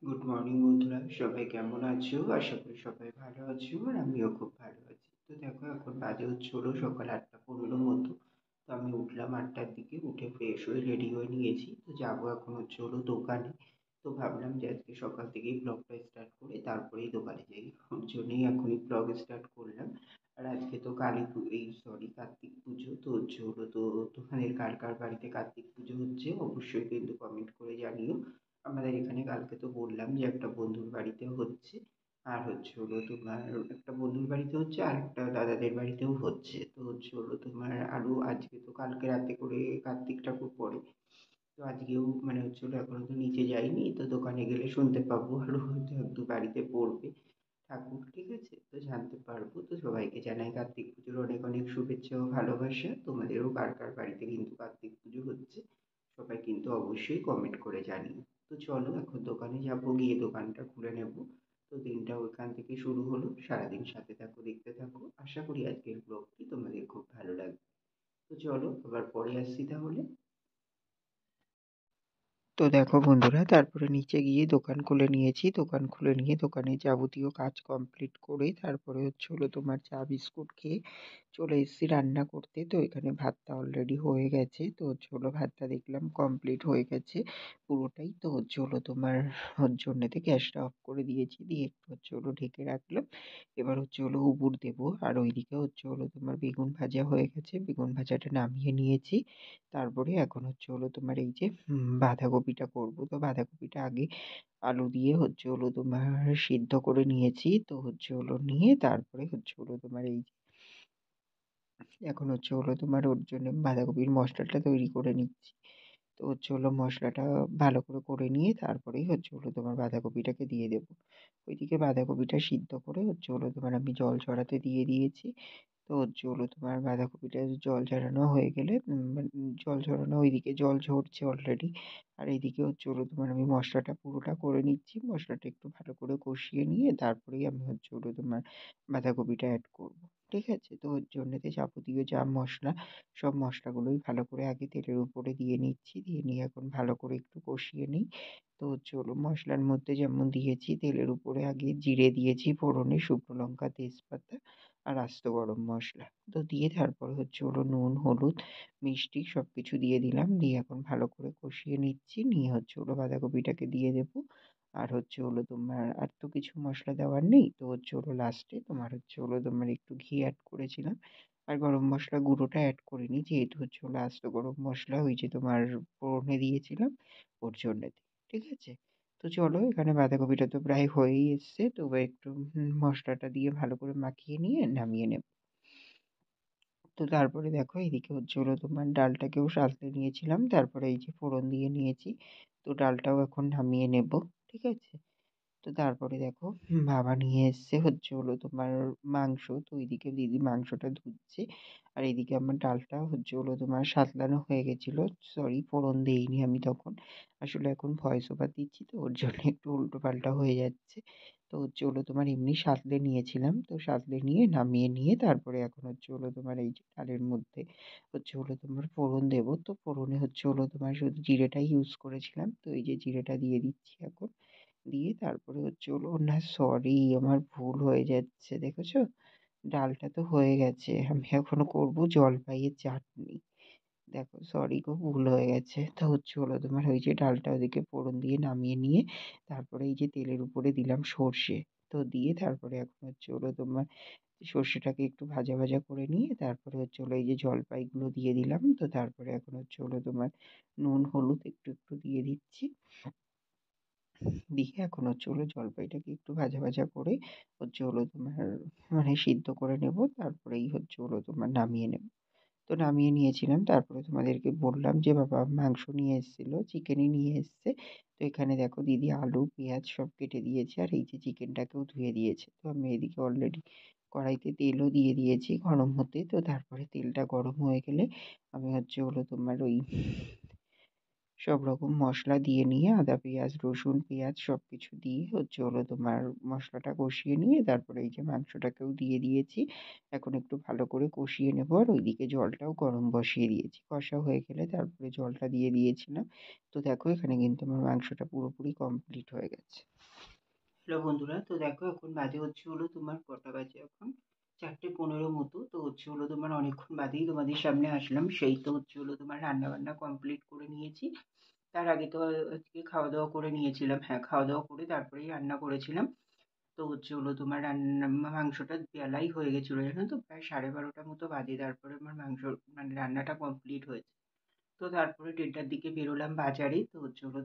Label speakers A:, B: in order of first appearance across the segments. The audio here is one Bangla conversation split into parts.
A: গুড মর্নিং বন্ধুরা, সবাই কেমন আছো? আশা করি সবাই ভালো আছো আর আমিও খুব ভালো আছি। তো দেখো, এখন বাজে হচ্ছে হলো সকাল 8:15 মতো। তো আমি উঠলাম 8টার দিকে, উঠে ফ্রেশ হয়ে রেডি হয়ে নিয়েছি। তো যাবো এখন হচ্ছে হলো দোকানে। তো ভাবলাম যে আজকে সকাল থেকেই ব্লগটা স্টার্ট করে তারপরেই দোকানে যাই, ওর জন্যই এখনই ব্লগ স্টার্ট করলাম। আর আজকে তো কার্তিক পুজো তো হচ্ছে হলো। তো তোমাদের কার কার বাড়িতে কার্তিক পুজো হচ্ছে অবশ্যই কিন্তু কমেন্ট করে জানিও। আমাদের এখানে কালকে তো বললাম যে একটা বন্ধুর বাড়িতে হচ্ছে, আর হচ্ছে হলো তোমার একটা বন্ধুর বাড়িতে হচ্ছে আর একটা দাদাদের বাড়িতেও হচ্ছে। তো হচ্ছে হলো তোমার আরও আজকে তো কালকে রাতে করে কার্তিক ঠাকুর পড়ে। তো আজকেও মানে হচ্ছে হলো এখনো তো নিচে যাইনি, তো দোকানে গেলে শুনতে পাবো আরও হয়তো এক দু বাড়িতে পড়বে ঠাকুর, ঠিক আছে? তো জানতে পারবো। তো সবাইকে জানাই কার্তিক পুজোর অনেক অনেক শুভেচ্ছা ও ভালোবাসা। তোমাদেরও কার কার বাড়িতে কিন্তু কার্তিক পুজো হচ্ছে সবাই কিন্তু অবশ্যই কমেন্ট করে জানিও। তো চলো এখন দোকানে যাবো, গিয়ে দোকানটা খুলে নেব। তো দিনটা ওইখান থেকে শুরু হলো, সারাদিন সাথে থাকো, দেখতে থাকো। আশা করি আজকের ব্লগটি তোমাদের খুব ভালো লাগবে। তো চলো আবার পরে আসছি তাহলে। তো দেখো বন্ধুরা, তারপরে নিচে গিয়ে দোকান খুলে নিয়েছি। দোকান খুলে নিয়ে দোকানে যাবতীয় কাজ কমপ্লিট করে তারপরে হচ্ছে হলো তোমার চা বিস্কুট খেয়ে চলে এসেছি রান্না করতে। তো এখানে ভাতটা অলরেডি হয়ে গেছে। তো হচ্ছে হলো ভাতটা দেখলাম কমপ্লিট হয়ে গেছে পুরোটাই। তো হচ্ছে হলো তোমার ওর জন্যেতে গ্যাসটা অফ করে দিয়েছি, দিয়ে একটু হচ্ছে হলো ঢেকে রাখলাম। এবার হচ্ছে হলো উবুর দেবো। আর ওইদিকে হচ্ছে হলো তোমার বেগুন ভাজা হয়ে গেছে, বেগুন ভাজাটা নামিয়ে নিয়েছি। তারপরে এখন হচ্ছে হলো তোমার এই যে বাঁধাকপিটা করব। তো বাঁধাকপিটা আগে আলু দিয়ে হচ্ছে হলো তোমার সিদ্ধ করে নিয়েছি। তো হচ্ছে হলো নিয়ে তারপরে হচ্ছে হলো তোমার এই যে এখন হচ্ছে হলো তোমার ওর জন্য বাঁধাকপির মশলাটা তৈরি করে নিচ্ছি। তো হচ্ছে হলো মশলাটা ভালো করে করে নিয়ে তারপরেই হচ্ছে হলো তোমার বাঁধাকপিটাকে দিয়ে দেবো। ওইদিকে বাঁধাকপিটা সিদ্ধ করে হচ্ছে হলো তোমার আমি জল ঝরাতে দিয়ে দিয়েছি। তো হচ্ছে হলো তোমার বাঁধাকপিটা জল ঝরানো হয়ে গেলে জল ঝরানো ওইদিকে জল ঝরছে অলরেডি। আর এইদিকে হচ্ছে হলো তোমার আমি মশলাটা পুরোটা করে নিচ্ছি। মশলাটা একটু ভালো করে কষিয়ে নিয়ে তারপরেই আমি হচ্ছে হলো তোমার বাঁধাকপিটা অ্যাড করব। ঠিক আছে? তো ওর জন্যেতে যাবতীয় যা মশলা, সব মশলাগুলোই ভালো করে আগে তেলের উপরে দিয়ে নিচ্ছি। দিয়ে নিয়ে এখন ভালো করে একটু কষিয়ে নিই। তো হচ্ছে হলো মশলার মধ্যে যেমন দিয়েছি তেলের উপরে আগে জিরে দিয়েছি ফোড়নে, শুকনো লঙ্কা, তেজপাতা আর আস্ত গরম মশলা। তো দিয়ে তারপরে হচ্ছে হলো নুন, হলুদ, মিষ্টি সবকিছু দিয়ে দিলাম। দিয়ে এখন ভালো করে কষিয়ে নিচ্ছি। নিয়ে হচ্ছে হলো বাঁধাকপিটাকে দিয়ে দেবো। আর হচ্ছে হলো তোমার আর তো কিছু মশলা দেওয়ার নেই। তো হচ্ছে হলো লাস্টে তোমার হচ্ছে হলো তোমার একটু ঘি অ্যাড করেছিলাম। আর গরম মশলা গুঁড়োটা অ্যাড করিনি, যেহেতু হচ্ছে হলো আস্ত গরম মশলা ওই যে তোমার ফোড়নে দিয়েছিলাম ওর জন্যে। ঠিক আছে? তো চলো, এখানে বাঁধাকপিটা তো প্রায় হয়েই এসছে। তো এবার একটু মশলাটা দিয়ে ভালো করে মাখিয়ে নিয়ে নামিয়ে নেব। তো তারপরে দেখো এদিকে হচ্ছে হলো তোমার ডালটাকেও সাঁতলে নিয়েছিলাম। তারপরে এই যে ফোড়ন দিয়ে নিয়েছি। তো ডালটাও এখন নামিয়ে নেব। ঠিক আছে? তো তারপরে দেখো বাবা নিয়ে এসছে হচ্ছে হলো তোমার মাংস। তো ওইদিকে দিদি মাংসটা ধুচ্ছে। আর এইদিকে আমার ডালটা হচ্ছে হলো তোমার সাতলানো হয়ে গেছিল। সরি, ফোড়ন দেইনি আমি তখন। আসলে এখন ভয়েস ওভার দিচ্ছি, তো ওর জন্য একটু উল্টো পাল্টা হয়ে যাচ্ছে। তো হচ্ছে হলো তোমার এমনি সাঁতলে নিয়েছিলাম। তো সাঁতলে নিয়ে নামিয়ে নিয়ে তারপরে এখন হচ্ছে হলো তোমার এই যে ডালের মধ্যে হচ্ছে হলো তোমার ফোড়ন দেবো। তো ফোড়নে হচ্ছে হলো তোমার শুধু জিরেটাই ইউজ করেছিলাম। তো এই যে জিরেটা দিয়ে দিচ্ছি এখন। দিয়ে তারপরে হচ্ছে হলো না, সরি, আমার ভুল হয়ে যাচ্ছে, দেখেছো? ডালটা তো হয়ে গেছে, আমি এখনো করব জলপাইয়ের চাটনি। দেখো, সরি গো, ভুল হয়ে গেছে। তা হচ্ছে হলো তোমার ওই যে ডালটা ওদিকে ফোড়ন দিয়ে নামিয়ে নিয়ে তারপরে এই যে তেলের উপরে দিলাম সর্ষে। তো দিয়ে তারপরে এখন হচ্ছে হলো তোমার সর্ষেটাকে একটু ভাজা ভাজা করে নিয়ে তারপরে হচ্ছে হলো এই যে জলপাইগুলো দিয়ে দিলাম। তো তারপরে এখন হচ্ছে হলো তোমার নুন হলুদ একটু একটু দিয়ে দিচ্ছি। দিয়ে এখন হচ্ছে হলো জলপাইটাকে একটু ভাজা ভাজা করে হচ্ছে হলো তোমার মানে সিদ্ধ করে নেব। তারপরেই হচ্ছে হলো তোমার নামিয়ে নেব। তো নামিয়ে নিয়েছিলাম। তারপরে তোমাদেরকে বললাম যে বাবা মাংস নিয়ে এসেছিল, চিকেনই নিয়ে এসছে। তো এখানে দেখো দিদি আলু পেঁয়াজ সব কেটে দিয়েছে আর এই যে চিকেনটাকেও ধুয়ে দিয়েছে। তো আমি এদিকে অলরেডি কড়াইতে তেলও দিয়ে দিয়েছি গরম হতে। তো তারপরে তেলটা গরম হয়ে গেলে আমি হচ্ছে হলো তোমার ওই সব রকম মশলা দিয়ে নিয়ে আদা, পেঁয়াজ, রসুন, পেঁয়াজ সব কিছু দিয়ে তোমার মশলাটা কষিয়ে নিয়ে তারপরে এই যে মাংসটাকেও দিয়ে দিয়েছি। এখন একটু ভালো করে কষিয়ে নেব, আর ওইদিকে জলটাও গরম বসিয়ে দিয়েছি। কষা হয়ে গেলে তারপরে জলটা দিয়ে দিয়েছিলাম। তো দেখো এখানে কিন্তু আমার মাংসটা পুরোপুরি কমপ্লিট হয়ে গেছে। হ্যালো বন্ধুরা, তো দেখো এখন বাজে তোমার কটা বাজে এখন 4:15 মতো। তো তোমার অনেকক্ষণ বাদেই তোমাদের সামনে আসলাম। সেই তো তোমার রান্না বান্না কমপ্লিট করে নিয়েছি। তার আগে তো আজকে খাওয়া দাওয়া করে নিয়েছিলাম। হ্যাঁ, খাওয়া দাওয়া করে তারপরেই রান্না করেছিলাম। তো তোমার মাংসটা বেলাই হয়ে গেছিলো, জানো তো, প্রায় 12:30 মতো বাজে তারপরে আমার মাংস মানে রান্নাটা কমপ্লিট হয়েছে। তো তারপরে 1:30টার দিকে বেরোলাম বাজারে। তো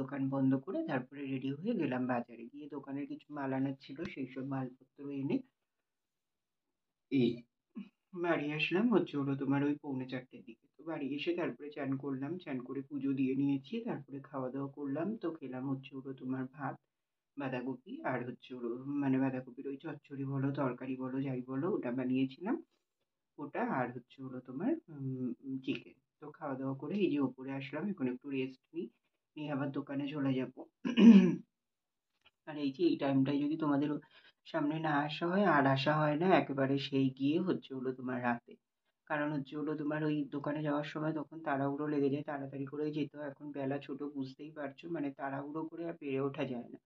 A: দোকান বন্ধ করে তারপরে রেডি হয়ে গেলাম বাজারে। গিয়ে দোকানের কিছু মাল আনার ছিল, সেই সব মালপত্র এনে এই বাড়ি আসলাম তোমার ওই 3:45-র দিকে। তো বাড়ি এসে তারপরে চান করলাম, চান করে পুজো দিয়ে নিয়েছি, তারপরে খাওয়া দাওয়া করলাম। তো খেলাম তোমার ভাত, বাঁধাকপি আর মানে বাঁধাকপির ওই চচ্চড়ি বলো, তরকারি বলো, যাই বলো, ওটা বানিয়েছিলাম। ওটা আর তোমার চিকেন। তো খাওয়া দাওয়া করে এই যে ওপরে আসলাম, এখন একটু রেস্ট নিই, নিয়ে আবার দোকানে চলে যাব। আর এই যে এই টাইমটায় যদি তোমাদের সামনে না আসা হয় আর আসা হয় না, একেবারে সেই গিয়ে তোমার রাতে। কারণ তোমার ওই দোকানে যাওয়ার সময় তখন তাড়াহুড়ো লেগে যায়, তাড়াতাড়ি করে যেতে হয়। এখন বেলা ছোট, বুঝতেই পারছো, মানে তাড়াহুড়ো করে আর পেরে ওঠা যায় না।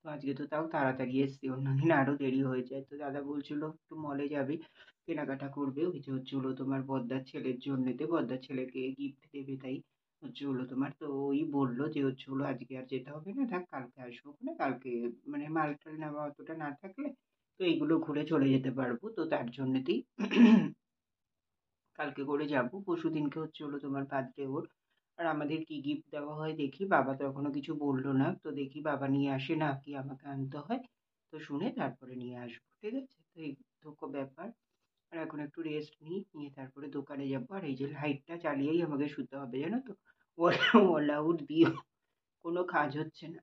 A: তো আজকে তো তাও তাড়াতাড়ি এসছি, অন্যদিন আরো দেরি হয়ে যায়। তো দাদা বলছিল একটু মলে যাবে, কেনাকাটা করবে, ওই যে তোমার বড়দার ছেলের জন্যেতে, বড়দার ছেলেকে গিফট দেবে, তাই তোমার। তো ওই বললো যে আজকে আর যেতে হবে না, থাক কালকে আসবো, না কালকে মানে মাল টাল নেওয়া অতটা না থাকলে তো এইগুলো ঘুরে চলে যেতে পারবো। তো তার জন্যেতেই কালকে করে যাবো। পরশুদিনকে তোমার বার্থডে ওর। আর আমাদের কি গিফট দেওয়া হয় দেখি, বাবা তো এখনো কিছু বললো না। তো দেখি বাবা নিয়ে আসে না কি আমাকে আনতে হয়, তো শুনে তারপরে নিয়ে আসবো, ঠিক আছে। তো এই তো ব্যাপার। আর এখন একটু রেস্ট নিই, নিয়ে তারপরে দোকানে যাবো। আর এই যে লাইটটা চালিয়েই আমাকে শুতে হবে, জানো তো, অল আউট দিয়ে কোনো কাজ হচ্ছে না।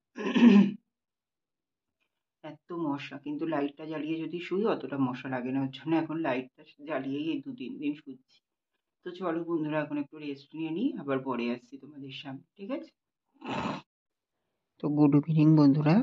A: এত মশা, কিন্তু লাইটটা জ্বালিয়ে যদি শুই অতটা মশা লাগে না, ওর জন্য এখন লাইটটা জ্বালিয়েই এই 2-3 দিন শুচ্ছি। তো চলো বন্ধুরা, এখন একটু রেস্ট নিয়ে নিই, আবার পরে আসছি তোমাদের সামনে, ঠিক আছে। তো গুড ইভিনিং বন্ধুরা,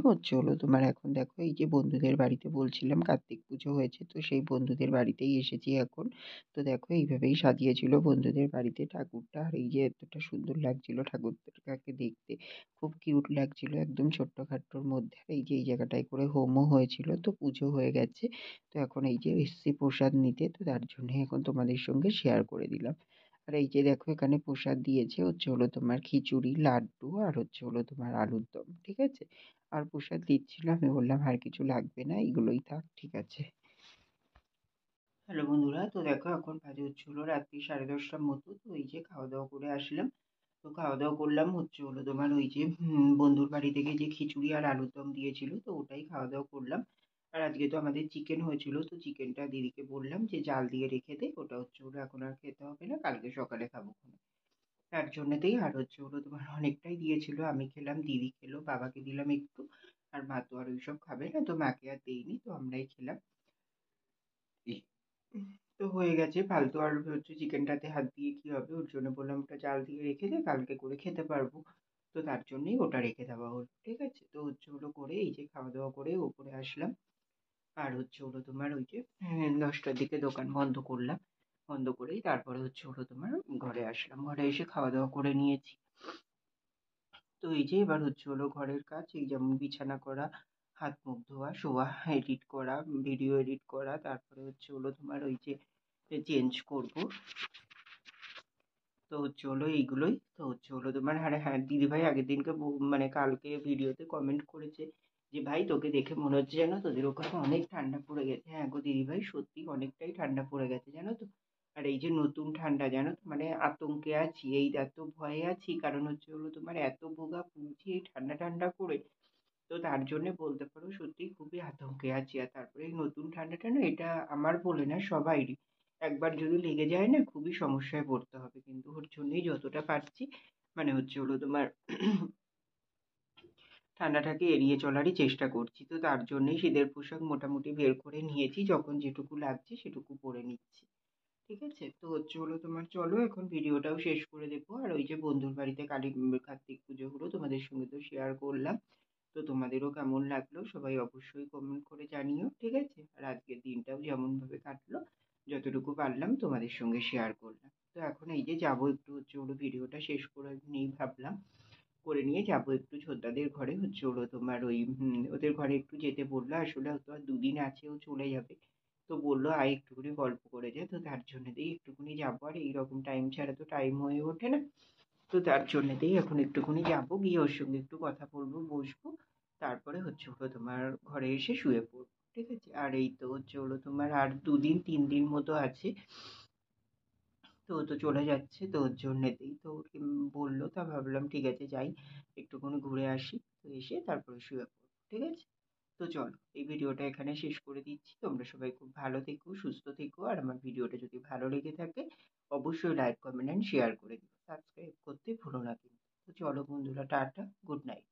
A: তোমার এখন দেখো এই যে বন্ধুদের বাড়িতে বলছিলাম কার্তিক পুজো হয়েছে, তো সেই বন্ধুদের বাড়িতেই এসেছি এখন। তো দেখো এইভাবেই সাজিয়েছিল বন্ধুদের বাড়িতে ঠাকুরটা, আর এই যে এতটা সুন্দর লাগছিল ঠাকুরটাকে দেখতে, খুব কিউট লাগছিল, একদম ছোট্টখাট্টোর মধ্যে। আর এই যে এই জায়গাটায় করে হোমও হয়েছিল, তো পুজো হয়ে গেছে। তো এখন এই যে এসছি প্রসাদ নিতে, তো তার জন্য এখন তোমাদের সঙ্গে শেয়ার করে দিলাম। আর এই যে দেখো এখানে প্রসাদ দিয়েছে তোমার খিচুড়ি, লাড্ডু আর তোমার আলুর দম, ঠিক আছে। আর প্রসাদ দিচ্ছিল, আমি বললাম আর কিছু লাগবে না, এগুলোই থাক, ঠিক আছে। হ্যালো বন্ধুরা, তো দেখো এখন বাজে রাত্রি 10:30টার মতো। তো এই যে খাওয়া দাওয়া করে আসলাম। তো খাওয়া দাওয়া করলাম তোমার ওই যে বন্ধুর বাড়ি থেকে যে খিচুড়ি আর আলুর দম দিয়েছিল, তো ওটাই খাওয়া দাওয়া করলাম। আর আজকে তো আমাদের চিকেন হয়েছিল, তো চিকেনটা দিদিকে বললাম যে জাল দিয়ে রেখে দে, ওটা এখন আর খেতে হবে না, কালকে সকালে খাবো। তার জন্যেতেই আর তোমার অনেকটাই দিয়েছিল, আমি খেলাম, দিদি খেলো, বাবাকে দিলাম একটু। আর মা তো আর ওইসব খাবে না, তো মাকে আর দেইনি, তো আমরাই খেলাম। এই তো হয়ে গেছে, ফালতু আর চিকেনটাতে হাত দিয়ে কি হবে, ওর জন্য বললাম ওটা জাল দিয়ে রেখে দে, কালকে করে খেতে পারবো। তো তার জন্যই ওটা রেখে দেওয়া হলো, ঠিক আছে। তো করে এই যে খাওয়া দাওয়া করে উপরে আসলাম। আর তোমার ওই যে 10টার দিকে দোকান বন্ধ করলাম, বন্ধ করেই তারপরে তোমার ঘরে আসলাম, ঘরে এসে খাওয়া দাওয়া করে নিয়েছি। তো এই যে এবার ঘরের কাজ, এই যেমন বিছানা করা, হাত মুখ ধোয়া, শোয়া, এডিট করা, ভিডিও এডিট করা, তারপরে তোমার ওই যে চেঞ্জ করব। তো এইগুলোই। তো তোমার, হ্যাঁ হ্যাঁ, দিদিভাই আগের দিনকে মানে কালকে ভিডিওতে কমেন্ট করেছে যে ভাই তোকে দেখে মনে হচ্ছে যেন তোদের ওখানে অনেক ঠান্ডা পড়ে গেছে। হ্যাঁ গো দিদিভাই, সত্যি অনেকটাই ঠান্ডা পড়ে গেছে, জানো তো। আর এই যে নতুন ঠান্ডা, জানো তো, মানে আতঙ্কে আছি, এই এত ভয়ে আছি, কারণ তোমার এত ভোগা পুড়ছি এই ঠান্ডা ঠান্ডা করে। তো তার জন্য বলতে পারো সত্যি খুবই আতঙ্কে আছি। আর তারপরে এই নতুন ঠান্ডাটা না, এটা আমার বলে না, সবাইরই একবার যদি লেগে যায় না, খুবই সমস্যায় পড়তে হবে। কিন্তু ওর জন্যই যতটা পারছি মানে তোমার ঠান্ডাটাকে এড়িয়ে চলারই চেষ্টা করছি। তো তার জন্যই শীতের পোশাক মোটামুটি বের করে নিয়েছি, যখন যেটুকু লাগছে সেটুকু পরে নিচ্ছি, ঠিক আছে? তো হলো তোমার চলো এখন ভিডিওটাও শেষ করে দেবো। আর ওই যে বন্ধুর বাড়িতে কার্তিক পুজো হলো তোমাদের সঙ্গে তো শেয়ার করলাম। তো তোমাদেরও কেমন লাগলো সবাই অবশ্যই কমেন্ট করে জানিও, ঠিক আছে? আর আজকের দিনটাও যেমনভাবে কাটলো যতটুকু পারলাম তোমাদের সঙ্গে শেয়ার করলাম। তো এখন এই যে যাবো একটু হলো ভিডিওটা শেষ করে নিয়েই ভাবলাম, করে নিয়ে যাবো একটু ছোটদাদের ঘরে হলো তোমার ওই ওদের ঘরে একটু যেতে বললো, আসলে হয়তো আর দুদিন আছে ও চলে যাবে। তো বললো আয় একটুখানি গল্প করে যায়, তো তার জন্যেই একটুখানি যাবো। আর এইরকম টাইম ছাড়া তো টাইম হয়ে ওঠে না। তো তার জন্যেতেই এখন একটুখানি যাবো, গিয়ে ওর সঙ্গে একটু কথা বলবো, বসবো। তারপরে হলো তোমার ঘরে এসে শুয়ে পড়বো। ঠিক আছে? আর এই তো হলো তোমার আর ২ দিন ৩ দিন মতো আছে। তো ও তো চলে যাচ্ছে, তো ওর জন্যেতেই তো ওকে বললো, তা ভাবলাম ঠিক আছে যাই, একটুখানি ঘুরে আসি। তো এসে তারপরে শুয়ে পড়বো। ঠিক আছে? তো চলো এই ভিডিওটা এখানে শেষ করে দিচ্ছি। তোমরা সবাই খুব ভালো থেকো, সুস্থ থেকো। আর আমার ভিডিওটা যদি ভালো লেগে থাকে অবশ্যই লাইক, কমেন্ট অ্যান্ড শেয়ার করে দিও। সাবস্ক্রাইব করতে ভুলো না কিন্তু। তো চলো বন্ধুরা, টাটা, গুড নাইট।